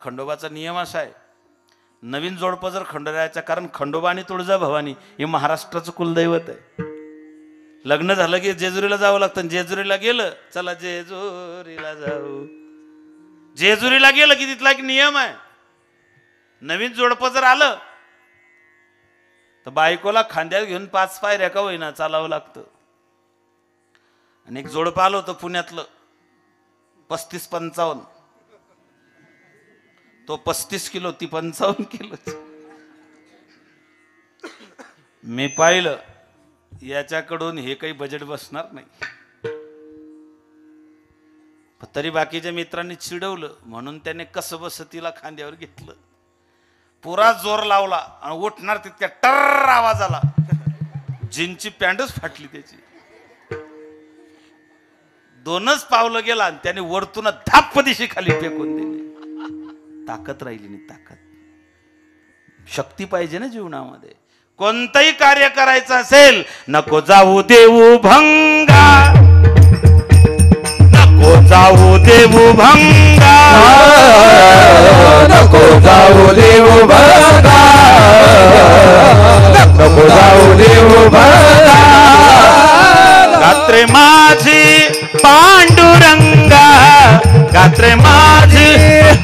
खंडोबाचा नियम असा आहे, नवीन जोडपं जर खंडोबाचं, कारण खंडोबा आणि तुळजाभवानी हे महाराष्ट्राचं कुलदैवत आहे. लग्न झालं की जेजुरीला जावं लागतं. जेजुरीला गेलं, चला जेजुरीला जाऊ. जेजुरीला गेलं की तिथला एक नियम आहे, नवीन जोडपं जर आलं तर बायकोला खांद्यात घेऊन 5 पायऱ्या का होईना चालावं लागतं. आणि एक जोडपं आलं होतं पुण्यातलं, 35-55. तो 35 किलो, ती 55 किलो. मी पाहिलं याच्याकडून हे काही बजेट बसणार नाही. तरी बाकीच्या मित्रांनी चिडवलं म्हणून त्याने कसं बस तिला खांद्यावर घेतलं, पुरा जोर लावला आणि उठणार तितक्या टर आवाज आला, जीनची पॅन्टच फाटली त्याची. 2च पावलं गेला आणि त्याने वरतून धाप दिशी खाली फेकून दिली. ताकद राहिली नाही. ताकद, शक्ती पाहिजे ना जीवनामध्ये. कोणतंही कार्य करायचं असेल, नको जाऊ देऊ भंगा, नको जाऊ देऊ भंगा, नको जाऊ देऊ भंगा, नको जाऊ देऊ भंगा. गात्रे माझी पांडुरंगा, गात्रे माझी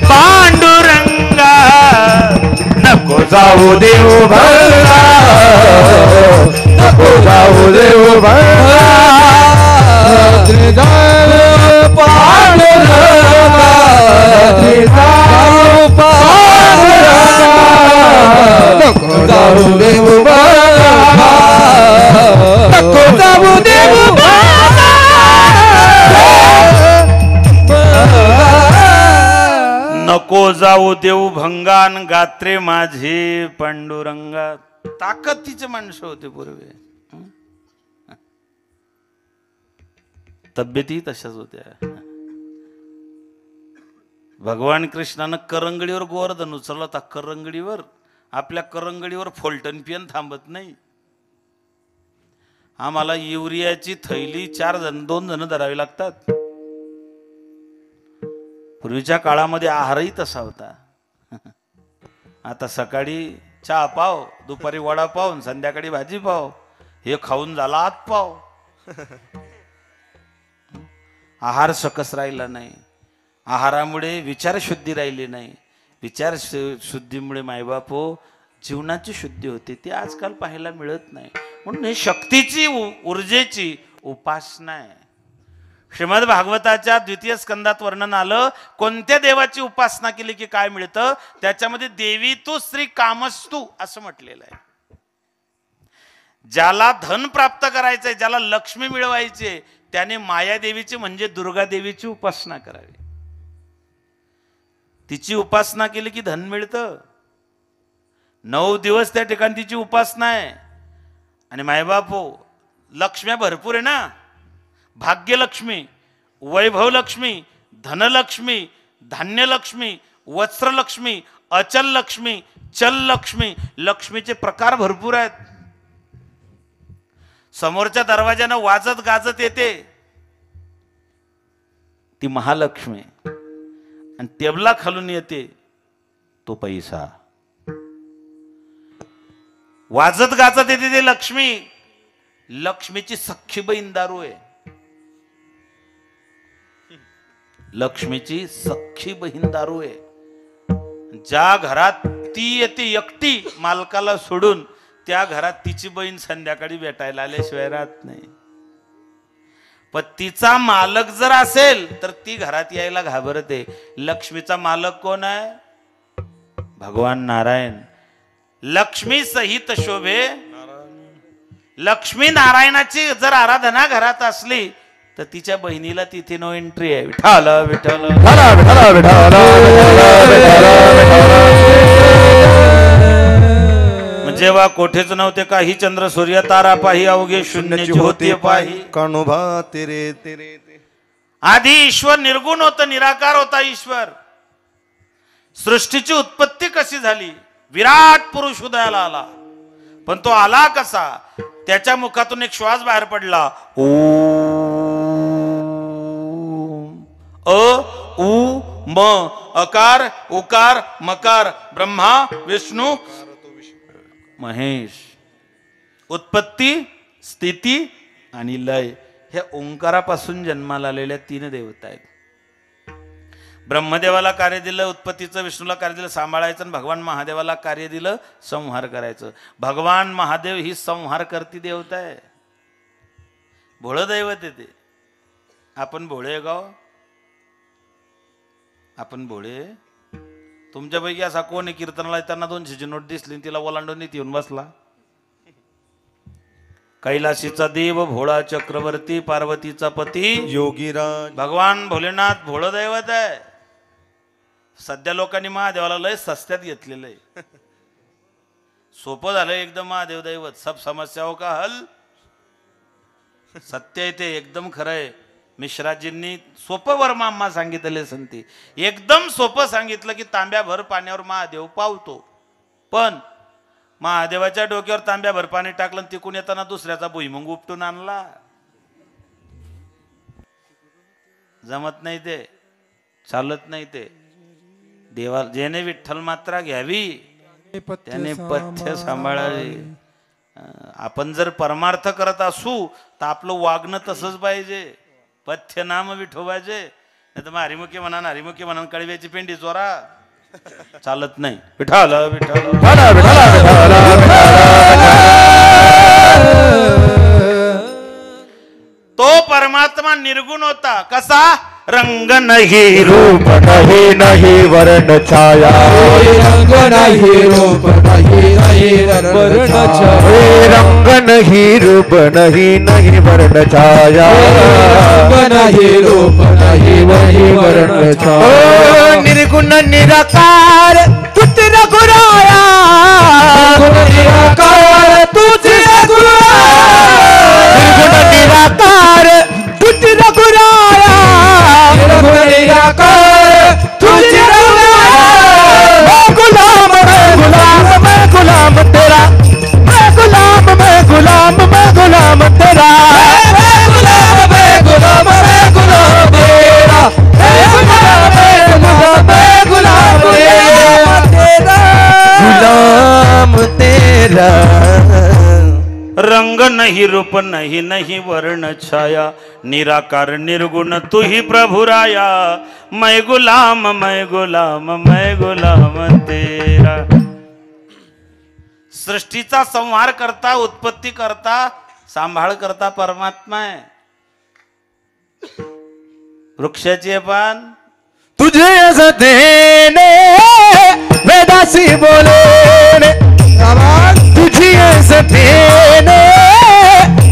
पांडुरंगा, नको जाऊ देऊ भंगा, नको जाऊ देऊ भंगा. पांडुरंगा, नको जाऊ देऊ भंगा, नको जाऊ देऊ भंगा. नको जाऊ देऊ भंगान, गात्रे माझे पांडुरंगा. ताकदीचे माणसं होते पूर्वी, तब्येती तशाच होत्या. भगवान कृष्णानं करंगडीवर गोवर्धन उचलला होता. करंगडीवर, आपल्या करंगडीवर फोल्टन पियन थांबत नाही. आम्हाला युरियाची थैली 2 जण धरावी लागतात. पूर्वीच्या काळामध्ये आहारही तसा होता. आता सकाळी चहा पाव, दुपारी वडापाव, संध्याकाळी भाजी पाव, हे खाऊन झाला आत पाव. आहार सकस राहिला नाही. आहारामुळे विचारशुद्धी राहिली नाही. विचार शुद्धीमुळे मायबाप जीवनाची शुद्धी होते, ती आजकाल पाहायला मिळत नाही. म्हणून हे शक्तीची, ऊर्जेची उपासना आहे. श्रीमद भागवताच्या 2य स्कंदात वर्णन आलं, कोणत्या देवाची उपासना केली की काय मिळतं. त्याच्यामध्ये देवी तू श्री कामस्तू असं म्हटलेलं आहे. ज्याला धन प्राप्त करायचंय, ज्याला लक्ष्मी मिळवायची, त्याने मायादेवीची म्हणजे दुर्गा देवीची उपासना करावी. तिची उपासना केली की धन मिळतं. 9 दिवस त्या ठिकाणी तिची उपासना आहे. आणि मायबाप लक्ष्म्या भरपूर आहे ना, भाग्यलक्ष्मी, वैभवलक्ष्मी, धनलक्ष्मी, धान्यलक्ष्मी, वस्त्रलक्ष्मी, अचल लक्ष्मी, चल लक्ष्मी. लक्ष्मीचे प्रकार भरपूर आहेत. समोरच्या दरवाजानं वाजत गाजत येते ती महालक्ष्मी, आणि टेबला खालून येते तो पैसा. वाजत गाजत येते ते लक्ष्मी. लक्ष्मीची सख्खी बहीण दारू आहे. लक्ष्मीची सख्खी बहीण दारू आहे. ज्या घरात ती येते एकटी मालकाला सोडून, त्या घरात तिची बहीण संध्याकाळी भेटायला आल्याशिवाय राहत नाही. पण तिचा मालक जर असेल तर ती घरात यायला घाबरते. लक्ष्मीचा मालक कोण आहे? भगवान नारायण. लक्ष्मी सहित शोभे. लक्ष्मी नारायणाची जर आराधना घरात असली तर तिच्या बहिणीला तिथे नो एंट्री आहे. विठ्ठल विठ्ठल विठ्ठल विठ्ठल. जेव्हा कोठेच नव्हते काही, चंद्र सूर्य तारा पाही, अवघे शून्य ज्योती पाही. कान्होबा तेरे तेरे. आधी ईश्वर निर्गुण होता, निराकार होता ईश्वर. सृष्टीची उत्पत्ती कशी झाली? विराट पुरुष उदयाला आला. पण तो आला कसा? त्याच्या मुखातून एक श्वास बाहेर पडला. ओम अ उ म अकार उकार मकार ब्रह्मा विष्णू महेश. उत्पत्ती स्थिती आणि लय ह्या ओंकारापासून जन्माला आलेल्या 3 देवता आहेत. ब्रह्मदेवाला कार्य दिलं उत्पत्तीचं, विष्णूला कार्य दिलं सांभाळायचं, आणि भगवान महादेवाला कार्य दिलं संहार करायचं. भगवान महादेव ही संहार करती देवता आहे. भोळं दैवत आहे ते. आपण भोळे गाव, आपण भोळे. तुमच्यापैकी असा कोण आहे कीर्तनाला येताना 200ची नोट दिसली तिला ओलांडून येऊन बसला? कैलाशीचा देव भोळा चक्रवर्ती, पार्वतीचा पती योगीराज. भगवान भोलेनाथ भोळं दैवत आहे. सध्या लोकांनी महादेवाला लय सस्त्यात घेतलेलं आहे. सोपं झालं एकदम महादेव दैवत. सब समस्याओं का हल. सत्य आहे ते, एकदम खरं आहे. मिश्राजींनी सोपं वर्मा सांगितले संती. एकदम सोपं सांगितलं की तांब्याभर पाण्यावर महादेव पावतो. पण महादेवाच्या डोक्यावर तांब्याभर पाणी टाकलं, तिकून येताना दुसऱ्याचा भुईमुंग उपटून आणला. जमत नाही ते, चालत नाही ते. देवा जेने विठ्ठल मात्रा घ्यावी त्याने पथ्य सांभाळावे. आपण जर परमार्थ करत असू तर आपलं वागणं तसंच पाहिजे. पथ्य नाम विठोबाचे. नाही तर मग हरिमुखी म्हणा हरिमुखी म्हणा कळव्याची पेंडी चोरा चालत नाही. विठ्ठल विठ्ठल तो परमात्मा निर्गुण होता. कसा? रंग नहीं रूप नहीं नहीं वर्ण छाया. रंग नहीं रूप नहीं वर्ण छाया. रंग नहीं रूप नहीं नहीं वर्ण छाया. रंग नहीं रूप नहीं वर्ण छाया. निर्गुण निराकार तुझ रघुराया. निराकार तुझे निर्गुण निराकार तुझ रघुराया. निराकार तुझे मैं गुलाम मैं गुलाम तेरा. मैं गुलाम मैं गुलाम मैं गुलाम तेरा. मैं गुलाम तेरा. मैं गुलाम तेरा. गुलाम तेरा. रंग नहीं रूप नहीं नहीं वर्ण छाया. निराकार निर्गुण तू ही प्रभु राया. मैं गुलाम मैं गुलाम मैं गुलाम तेरा. सृष्टीचा संहार करता, उत्पत्ती करता, सांभाळ करता परमात्मा आहे. वृक्षाची पान तुझे सतेने वेदासी बोले. तुझी सतेने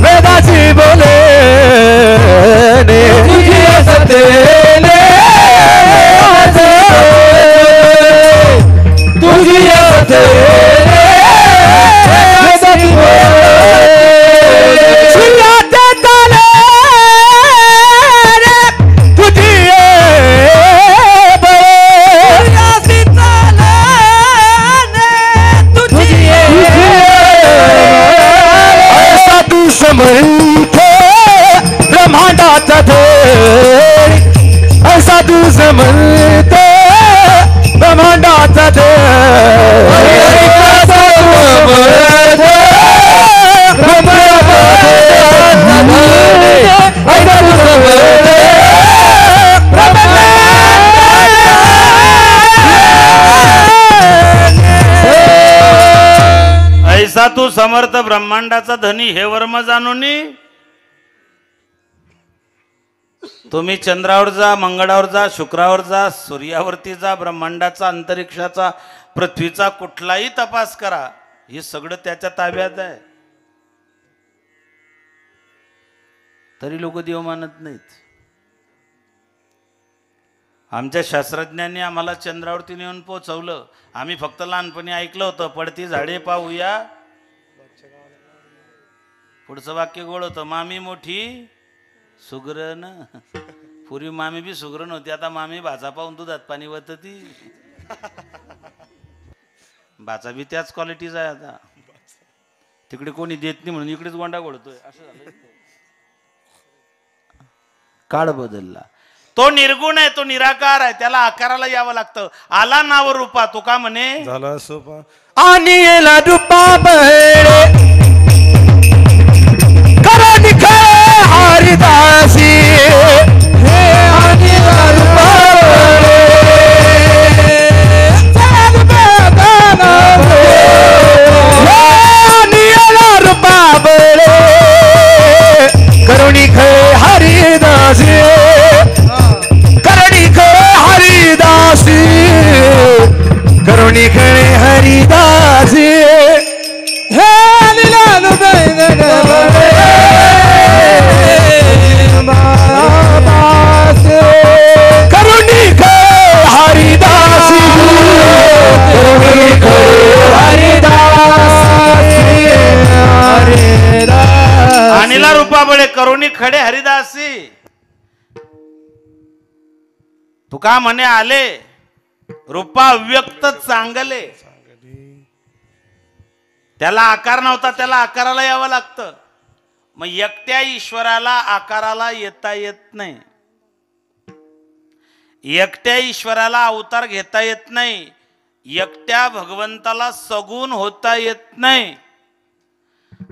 वेदासी बोले. तुझे सतेने तुझे सतेने वेदासी बोले. सुनाते ताले तुझी समर्थ ब्रह्मांडाचा देव. ऐसा तू समर्थ ब्रह्मांडाचा देव. ऐसा तू समर्थ ब्रह्मांडाचा धनी हे वर्म जाणूनी. तुम्ही चंद्रावर जा, मंगळावर जा, शुक्रावर जा, सूर्यावरती जा, ब्रह्मांडाचा, अंतरिक्षाचा, पृथ्वीचा कुठलाही तपास करा, हे सगळं त्याच्या ताब्यात आहे. तरी लोक देव मानत नाहीत. आमच्या शास्त्रज्ञांनी आम्हाला चंद्रावरती नेऊन पोहोचवलं. आम्ही फक्त लहानपणी ऐकलं होतं, पडती झाडे पाहूया. पुढचं वाक्य गोळ होतं, मामी मोठी सुगरण. पूर्वी मामी बी सुगरण होती, आता मामी भाचा पाहून दुधात पाणी वतती. भाचा बी त्याच क्वालिटीचा आहे आता. तिकडे कोणी देत नाही म्हणून इकडेच गोंडा घोळतोय. असं झालं. काळ बदलला. तो निर्गुण आहे, तो निराकार आहे, त्याला आकाराला यावं लागतं. आला नाव रूपा तुका म्हणे झाला सोपा आणि येला रूपा बळे करा निखळ हरिदासी हे आणि येला रूपा बळे करुणी खळे हरिदासी करुणी खळे हरिदासी करुणी खळे हरिदासी हे लीला करुणी खळे हरिदासी करुणी खळे हरिदासी आणीला रूपा बळे करुणी खडे हरिदासी तुका म्हणे आले रूपा अव्यक्त चांगले. त्याला आकार नव्हता, त्याला आकाराला यावं लागतं. मग एकट्या ईश्वराला आकाराला येता येत नाही, एकट्या ईश्वराला अवतार घेता येत नाही, एकट्या भगवंताला सगुण होता येत नाही.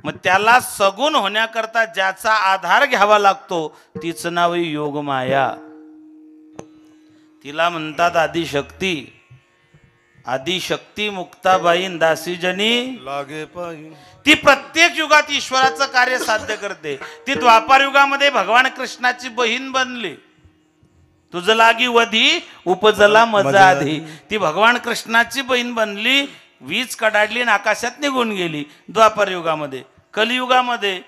मग त्याला सगुण होण्याकरता ज्याचा आधार घ्यावा लागतो तीच नाव योग माया. तिला म्हणतात आदिशक्ती. आदिशक्ती मुक्ताबाई दासीजनी लागे पायी. ती प्रत्येक युगात ईश्वराचं कार्य साध्य करते. ती द्वापार युगामध्ये भगवान कृष्णाची बहीण बनली. तुझ लागी वधी उपजला मजा आधी. ती भगवान कृष्णाची बहीण बनली, वीज कडाडली आणि आकाशात निघून गेली द्वापर युगामध्ये. कलियुगामध्ये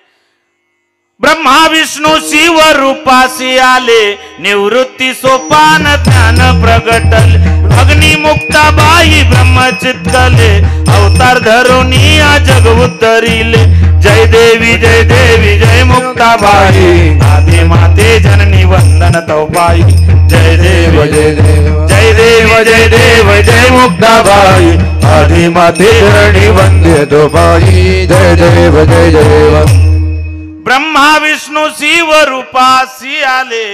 ब्रह्मा विष्णू शिव रूपासी आले, निवृत्ती सोपान ज्ञान प्रगटल. अग्नि मुक्ताबाई ब्रह्मचित्तले, अवतार धरुनी जग उद्धरिले. जय देवी जय देवी जय मुक्ताबाई, आदि माते जननी वंदन तव पाई. जय देव जय देव जय देव जय देव जय मुक्ताबाई, आधी माते धरणी वंदे तो पायी. जय देव जय देव. ब्रह्मा विष्णू शिव रूपासी आले,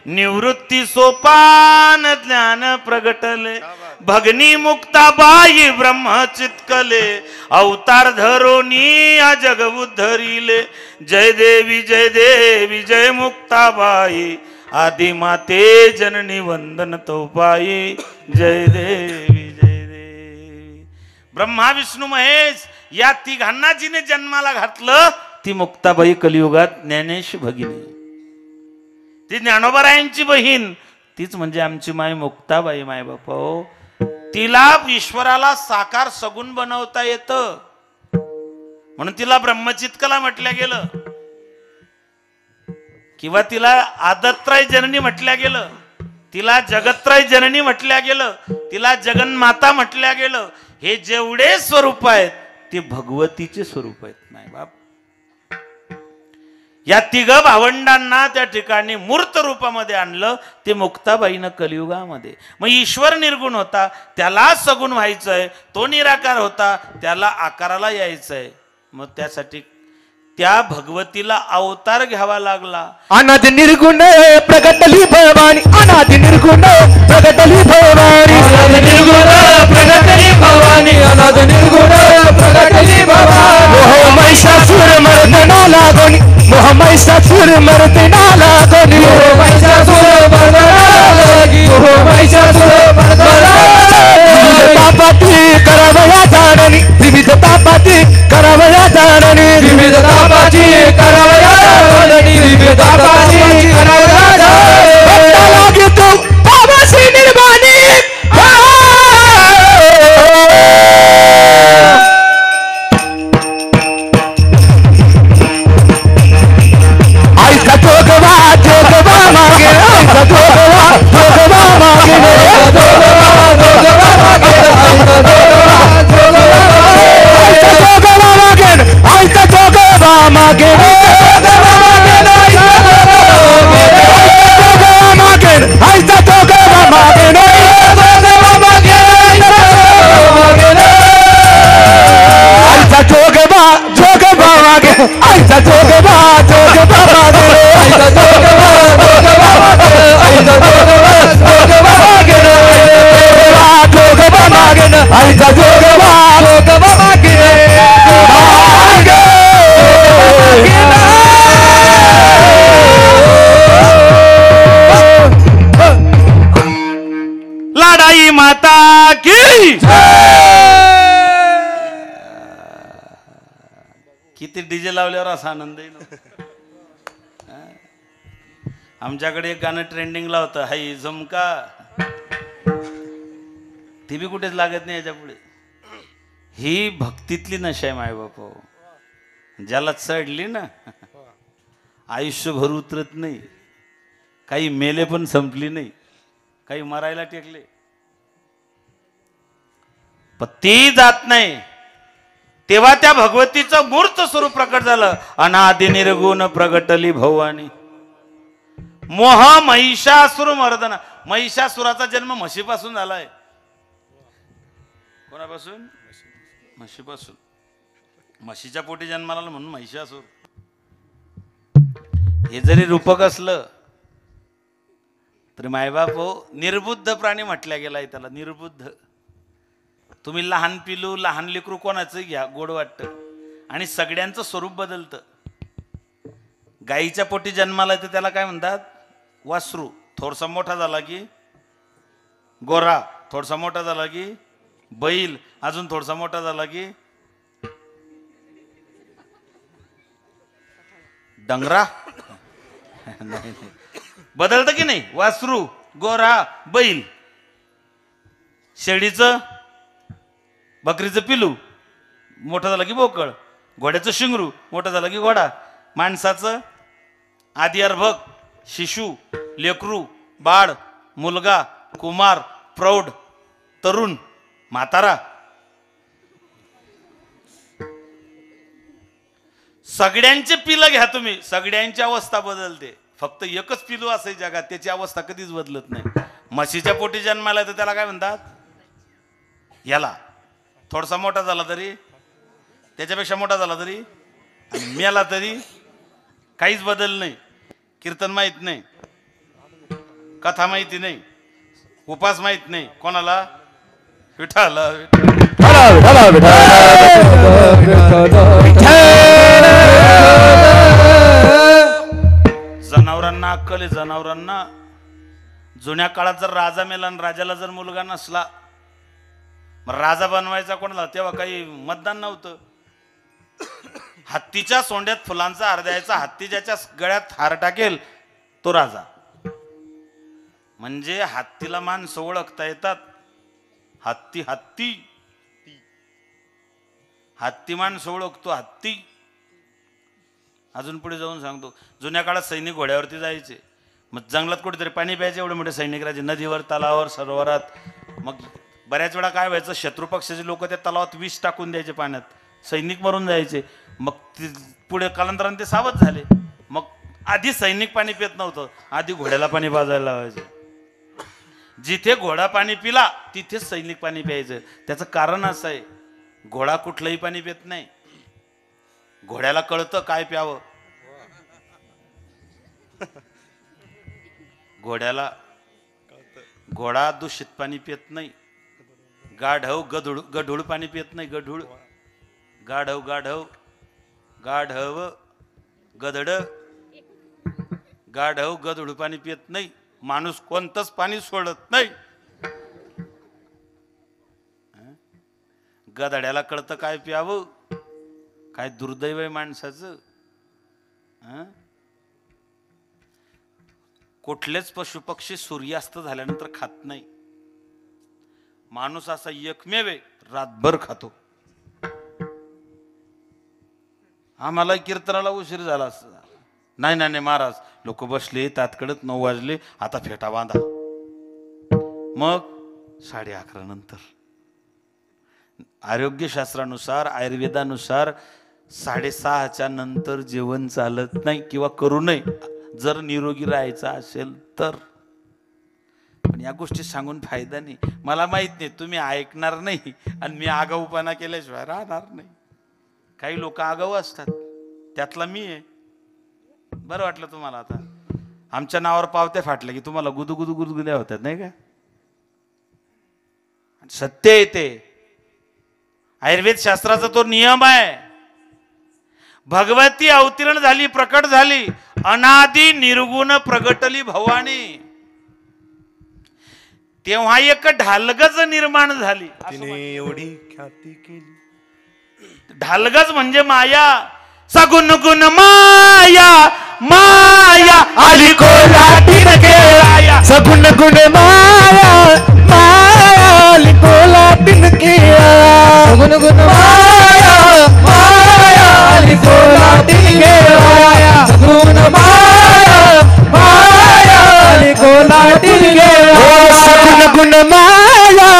निवृत्ती सोपान ज्ञान प्रगटले. भगनी मुक्ताबाई ब्रह्मचित्कले, अवतार धरोनी जग उद्धरिले. जय देवी जय मुक्ताबाई, आदि माते जननी वंदन तो पाई. जय देवी जय देवी. ब्रह्मा विष्णू महेश या तिघांना जिने जन्माला घातलं ती मुक्ताबाई कलियुगात ज्ञानेश भगिनी. ती ज्ञानोबारायांची बहीण, तीच म्हणजे आमची माय मुक्ताबाई. माय बापा हो, तिला ईश्वराला साकार सगुण बनवता येतं म्हणून तिला ब्रह्मचित्कला म्हटल्या गेलं, किंवा तिला आदत्रय जननी म्हटल्या गेलं, तिला जगत्रय जननी म्हटल्या गेलं, तिला जगन्माता म्हटल्या गेलं. हे जेवढे स्वरूप आहेत ते भगवतीचे स्वरूप आहेत. नाही बाप, या तिघ भावंडांना त्या ठिकाणी मूर्त रूपामध्ये आणलं ते मुक्ताबाईनं कलियुगामध्ये. मग ईश्वर निर्गुण होता, त्याला सगुण व्हायचंय. तो निराकार होता, त्याला आकाराला यायचंय. मग त्यासाठी त्या भगवतीला अवतार घ्यावा लागला. अनादि निर्गुण प्रगटली भवानी, अनादि निर्गुण प्रगटली भवानी, अनादि निर्गुण प्रगटली भवानी, अनादि निर्गुण प्रगटली भवानी. मोह महिषासुर मर्दना लागोनी, मोह महिषासुर मर्दना लागोनी, मोह महिषासुर मर्दना लागी, मोह महिषासुर मर्दना लागी. पापाती करावया जाणनी, विविध पापाती करावया जाणनी, विविध पापाची करावया जाणनी, विविध पापाची करावया जाणनी. लागे तू पापाशी निर्वाणी. आईचा जोगवा जोगवा मागे, आईचा जोगवा जोगवा मागे, आईचा जोगवा जोगवा मागे, आईचा जोगवा जोगवा मागे, आईचा जोगवा मागे, आईचा जोगवा मागे, आईचा जोगवा मागे. आईचा जोगवा मागे मागे लाडाई माता की किती डीजे लावल्यावर असा आनंद आहे ना. आमच्याकडे एक गाणं ट्रेंडिंगला होतं, हाई झुमका, ती बी कुठेच लागत नाही याच्या पुढे. ही भक्तीतली नशा आहे मायबाप. ज्याला चढली ना आयुष्यभर उतरत नाही. काही मेले पण संपली नाही, काही मरायला टेकले पण ती जात नाही. तेव्हा त्या भगवतीचं मूर्त स्वरूप प्रकट झालं. अनादि निर्गुण प्रगटली भवानी. मोह महिषासुर मर्दना. महिषासुराचा जन्म म्हशीपासून झालाय. कोणापासून? म्हशीपासून. म्हशीच्या पोटी जन्माला म्हणून महिषासुर. हे जरी रूपक असलं तरी मायबाप हो, निर्बुद्ध प्राणी म्हटल्या गेलाय त्याला. निर्बुद्ध. तुम्ही लहान पिलू लहान लेकरू कोणाचं घ्या, गोड वाटतं आणि सगळ्यांचं स्वरूप बदलतं. गाईच्या पोटी जन्माला येतं त्याला काय म्हणतात? वासरू. थोडसा मोठा झाला की गोरा, थोडसा मोठा झाला की बैल, अजून थोडसा मोठा झाला की डंगरा. नाही, बदलतं की नाही? वासरू, गोरा, बैल. शेळीचं बकरीचं पिलू मोठं झालं की बोकळ, घोड्याचं शिंगरू मोठं झालं की घोडा, माणसाचं आदी अर्भक, शिशु, लेकरू, बाळ, मुलगा, कुमार, प्रौढ, तरुण, म्हातारा. सगळ्यांचे पिलं घ्या तुम्ही, सगळ्यांची अवस्था बदलते. फक्त एकच पिलू असे जगात, त्याची अवस्था कधीच बदलत नाही. म्हशीच्या पोटी जन्माला तर त्याला काय म्हणतात? याला थोडासा मोठा झाला तरी, त्याच्यापेक्षा मोठा झाला तरी, आणि मेला तरी काहीच बदल नाही. कीर्तन माहित नाही, कथा माहिती नाही, उपास माहित नाही. कोणाला? विठ्ठल. जनावरांना अक्कल आहे. जनावरांना जुन्या काळात जर राजा मेला आणि राजाला जर मुलगा नसला, मग राजा बनवायचा कोणाला? तेव्हा काही मतदान नव्हतं. हत्तीच्या सोंड्यात फुलांचा हार द्यायचा. हत्ती ज्याच्या गळ्यात हार टाकेल तो राजा. म्हणजे हत्तीला माणसं ओळखता येतात. हत्ती हत्ती हत्ती माणसं ओळखतो. हत्ती. अजून पुढे जाऊन सांगतो, जुन्या काळात सैनिक घोड्यावरती जायचे. मग जंगलात कुठेतरी पाणी प्यायचे. एवढे मोठे सैनिक राहायचे, नदीवर, तलावावर, सरोवरात. मग बऱ्याच वेळा काय व्हायचं, शत्रू पक्षाचे लोक त्या तलावात विष टाकून द्यायचे पाण्यात, सैनिक मरून जायचे. मग पुढे कालांतराने ते सावध झाले. मग आधी सैनिक पाणी पित नव्हतं, आधी घोड्याला पाणी पाजायला लावायचे. जिथे घोडा पाणी पिला तिथेच सैनिक पाणी प्यायचं. त्याचं कारण असं आहे, घोडा कुठलंही पाणी पित नाही. घोड्याला कळतं काय प्यावं. घोडा दूषित पाणी पित नाही. गाढव गढूळ पाणी पित नाही. गढूळ, गाढव, गाढव, गाढव, गधड, गाढव गधूळ पाणी पित नाही. माणूस कोणतंच पाणी सोडत नाही. गधड्याला कळतं काय प्यावं. काय दुर्दैव आहे माणसाचं. कुठलेच पशु पक्षी सूर्यास्त झाल्यानंतर खात नाही. माणूस असा एकमेव रातभर खातो. आम्हाला कीर्तनाला उशीर झाला असता. नाही नाही महाराज, लोक बसले, तात्कडत 9 वाजले, आता फेटा बांधा. मग 11:30 नंतर आरोग्यशास्त्रानुसार, आयुर्वेदानुसार 6:30च्या नंतर जेवण चालत नाही किंवा करू नये, जर निरोगी राहायचं असेल तर. पण या गोष्टी सांगून फायदा नाही. मला माहित नाही तुम्ही ऐकणार नाही आणि मी आगाऊपणा केल्याशिवाय राहणार नाही. काही लोक आगाऊ असतात, त्यातला मी आहे. बरं वाटलं तुम्हाला? आता आमच्या नावावर पावत्या फाटल्या की तुम्हाला गुदगुदू गुदगुद्या होतात नाही का? सत्य येते. आयुर्वेद शास्त्राचा तो नियम आहे. भगवती अवतीर्ण झाली, प्रकट झाली, अनादि निर्गुण प्रगटली भवानी. तेव्हा एक ढालगज निर्माण झाली. तिने एवढी ख्याती केली. ढालगज म्हणजे माया. सगुण गुण माया, माया आली कोल्हाटीन केळाया. सगुण गुण माया, माया आली कोल्हाटीन केळाया. सगुण गुण माया, माया आली कोल्हाटीन केळाया. सगुण माया, माया आली कोल्हाटीन केळाया. सगुण गुण माया,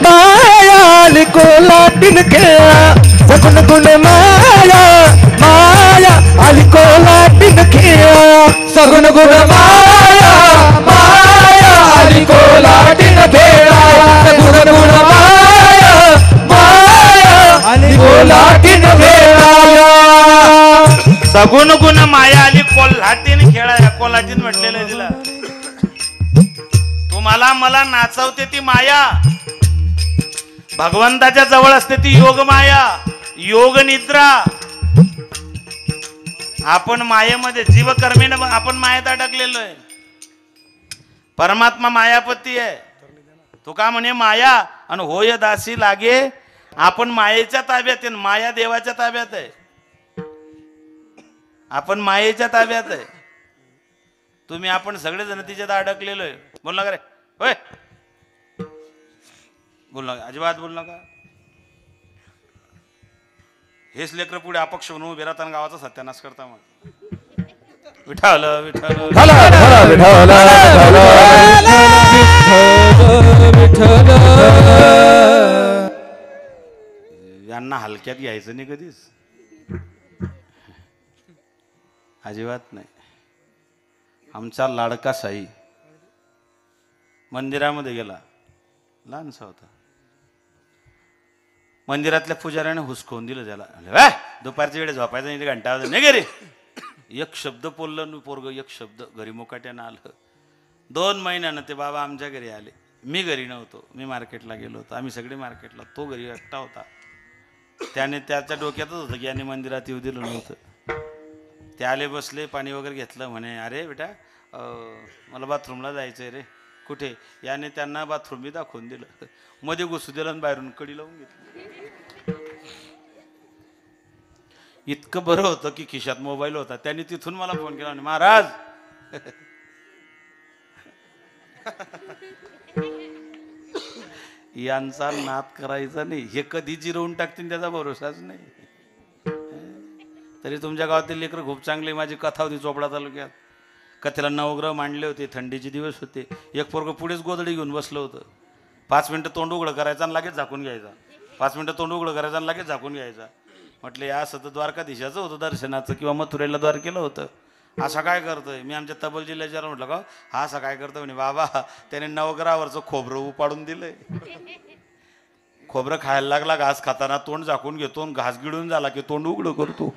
माया आली कोल्हाटीन केळाया. सगुण गुण माया, माया आली कोल्हाटीन केळाया. सगुण गुण माया, माया आली कोल्हाटीन केळाया. सगुण गुण माया, माया आली कोल्हाटीन केळाया. सगुण गुण माया आली कोल्हाटीन खेळाया. कोल्हाटीन म्हटलेलं आहे तिला. तुम्हाला मला नाचवते ती माया. भगवंताच्या जवळ असते ती योग माया, योग निद्रा. आपण मायेमध्ये जीव कर्मीने आपण मायेत अडकलेलो आहे. परमात्मा मायापती आहे. तो का म्हणे माया आणि होय दासी लागे. आपण मायेच्या ताब्यात आहे, माया देवाच्या ताब्यात आहे. आपण मायेच्या ताब्यात आहे. तुम्ही आपण सगळेजण तिच्यात अडकलेलो आहे. बोल नका रे, होय बोल नका, अजिबात बोल नका. हेच लेकर पुढे अपक्ष म्हणून उभे राहताना गावाचा सत्यानाश करता. मग विठाल विठाल यांना हलक्यात घ्यायचं नाही कधीच, अजिबात नाही. आमचा लाडका साई मंदिरामध्ये गेला, लहानसा होता. मंदिरातल्या पुजाऱ्याने हुसकवून दिलं त्याला. दुपारच्या वेळेस झोपायचं नाही, घंटा नाही घरी. एक शब्द बोललं पोरग, एक शब्द. घरी मुकाट्यानं आलं. 2 महिन्यानं ते बाबा आमच्या घरी आले. मी घरी नव्हतो, मी मार्केटला गेलो होतो. आम्ही सगळे मार्केटला, तो घरी एकटा होता. त्याने त्याच्या डोक्यातच होतं की याने मंदिरात येऊ दिलं नव्हतं. ते आले, बसले, पाणी वगैरे घेतलं. म्हणे अरे बेटा मला बाथरूमला जायचंय रे. कुठे? याने त्यांना बाथरूम बी दाखवून दिलं. मध्ये घुसू दिलं आणि बाहेरून कडी लावून घेतली. इतकं बरं होतं की खिशात मोबाईल होता. त्यांनी तिथून मला फोन केला, महाराज यांचा नाद करायचा नाही, हे कधी जिरवून टाकतील त्याचा भरोसाच नाही. तरी तुमच्या गावातील लेकरं खूप चांगली. माझी कथा होती चोपडा तालुक्यात. कथेला नवग्रह मांडले होते, थंडीचे दिवस होते. एक पोरगं पुढेच गोधडी घेऊन बसलं होतं. 5 मिनिटं तोंड उघडं करायचं आणि लगेच झाकून घ्यायचा. 5 मिनिटं तोंड उघडं करायचं आणि लगेच झाकून घ्यायचा. म्हटलं या असं तर द्वारकाधीशाचं होतं दर्शनाचं, किंवा मथुरेला द्वार केलं होतं. असा काय करतोय? मी आमच्या तबल जिल्ह्याच्या म्हटलं का हा असा काय करतोय? म्हणे बाबा त्याने नवग्रहावरचं खोबरं उपाडून दिलंय. खोबरं खायला लागला, घास खाताना तोंड झाकून घेतो, घास गिळून झाला की तोंड उघडं करतो.